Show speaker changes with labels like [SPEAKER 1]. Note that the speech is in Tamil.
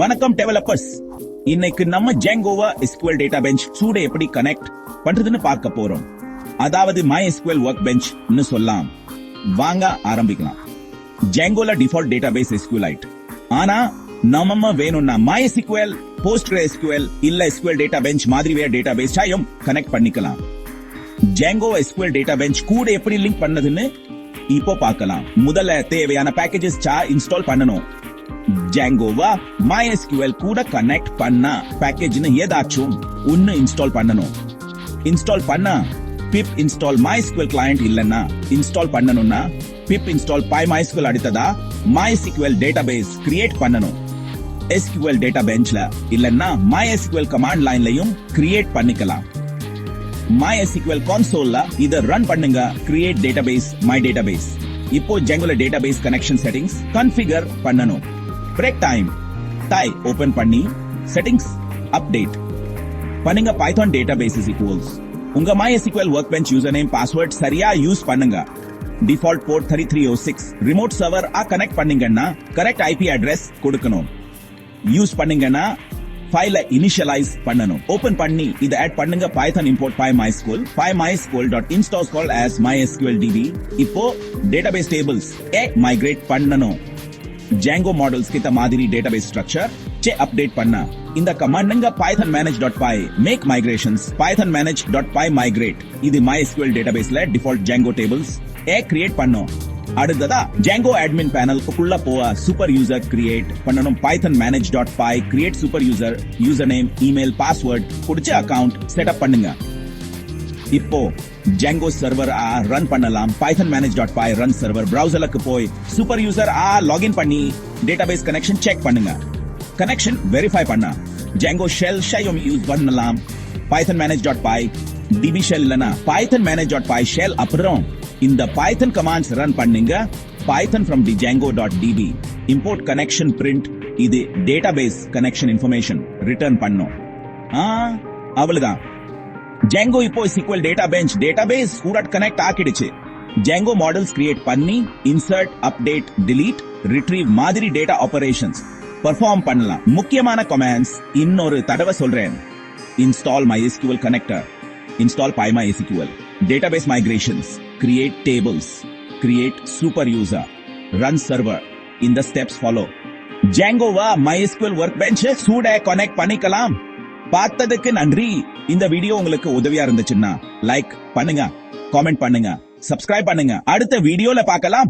[SPEAKER 1] வணக்கம் டெவலப்பர்ஸ். இன்னைக்கு நம்ம Django-வ SQL DataBench சூட எப்படி கனெக்ட் பண்றதுன்னு பார்க்க போறோம். அதாவது MySQL Workbench ன்னு சொல்லலாம். வாங்க ஆரம்பிக்கலாம். Django-ல டிஃபால்ட் டேட்டாபேஸ் SQLite. ஆனா நம்ம வேணும்னா MySQL, PostgreSQL இல்ல SQL DataBench மாதிரி வேற டேட்டாபேஸ் சாயும் கனெக்ட் பண்ணிக்கலாம். Django SQL DataBench கூட எப்படி லிங்க் பண்ணதுன்னு இப்போ பார்க்கலாம். முதல்ல தேவையான பேக்கேஜஸ் இன்ஸ்டால் பண்ணணும். Django-வ MySQL கூட கனெக்ட் பண்ண பேக்கேஜ்னு ஏதாச்சும் ஒன்னு இன்ஸ்டால் பண்ணணும். இன்ஸ்டால் பண்ண pip install MySQL client இல்லன்னா இன்ஸ்டால் பண்ணணும்னா pip install PyMySQL அடுத்ததா MySQL database கிரியேட் பண்ணணும். SQL DataBenchல இல்லன்னா MySQL கமாண்ட் லைன்லயும் கிரியேட் பண்ணிக்கலாம். MySQL consoleல இத ரன் பண்ணுங்க. Create database my database. இப்போ Django database connection settings configure பண்ணணும். பிரேக் டைம் ஓபன் பண்ணி செட்டிங்ஸ் அப்டேட் பண்ணுங்க. பைதான் டேட்டாபேஸ் ஈக்குவல்ஸ் உங்க MySQL Workbench user name password சரியா யூஸ் பண்ணுங்க. Default board 3306 remote server connect பண்ணீங்கன்னா கரெக்ட் IP அட்ரஸ் கொடுக்கணும். யூஸ் பண்ணீங்கன்னா ஃபைலை இனிஷியலைஸ் பண்ணணும். ஓபன் பண்ணி இத ஆட் பண்ணுங்க. Python import PyMySQL.install call as MySQLDB. இப்போ டேட்டாபேஸ் டேபிள்ஸ் மைக்ரேட் பண்ணணும். Django மாடல்ஸ் கிட்ட மாதிரி டேட்டாபேஸ் ஸ்ட்ரக்சர் அப்டேட் பண்ண இந்த command python manage.py make migrations python manage.py migrate. இது MySQL டேட்டாபேஸ்ல டிஃபால்ட் Django டேபிள்ஸ் கிரியேட் பண்ணோம். அடுத்ததா Django admin பேனலுக்குள்ள போக சூப்பர் யூசர் கிரியேட் பண்ணணும். python manage.py create super user username email password கொடுத்து அக்கவுண்ட் செட்டப் பண்ணுங்க. இப்போ Django சர்வர் ரன் பண்ணலாம். python manage.py run server browserக்கு போய் சூப்பர் யூசர் லாகின் பண்ணி டேட்டாபேஸ் கனெக்ஷன் செக் பண்ணுங்க. கனெக்ஷன் வெரிஃபை பண்ண Django ஷெல் யூஸ் பண்ணலாம். python manage.py db ஷெல் இல்லனா python manage.py ஷெல் அப்புறம் இந்த python கமாண்ட்ஸ் ரன் பண்ணுங்க. python from the django.db import connection print இது டேட்டாபேஸ் கனெக்ஷன் இன்ஃபர்மேஷன் ரிட்டர்ன் பண்ணோம். அவ்வளவுதான். Django இப்போ SQL DataBench டேட்டாபேஸ் கூட கனெக்ட் ஆக்கிடுச்சு. Django மாடல்ஸ் கிரியேட் பண்ணி இன்சர்ட், அப்டேட், delete, retrieve மாதிரி டேட்டா ஆபரேஷன்ஸ் பெர்ஃபார்ம் பண்ணலாம். முக்கியமான கமாண்ட்ஸ் இன்னொரு தடவை சொல்றேன். install MySQL connector, install PyMySQL, database migrations, create tables, create super user, run server. இந்த ஸ்டெப்ஸ் ஃபாலோ. Django-வ MySQL Workbench சூட கனெக்ட் பண்ணிக்கலாம். பார்த்ததுக்கு நன்றி. இந்த வீடியோ உங்களுக்கு உதவியா இருந்துச்சுன்னா லைக் பண்ணுங்க, காமெண்ட் பண்ணுங்க, சப்ஸ்கிரைப் பண்ணுங்க. அடுத்த வீடியோல பார்க்கலாம்.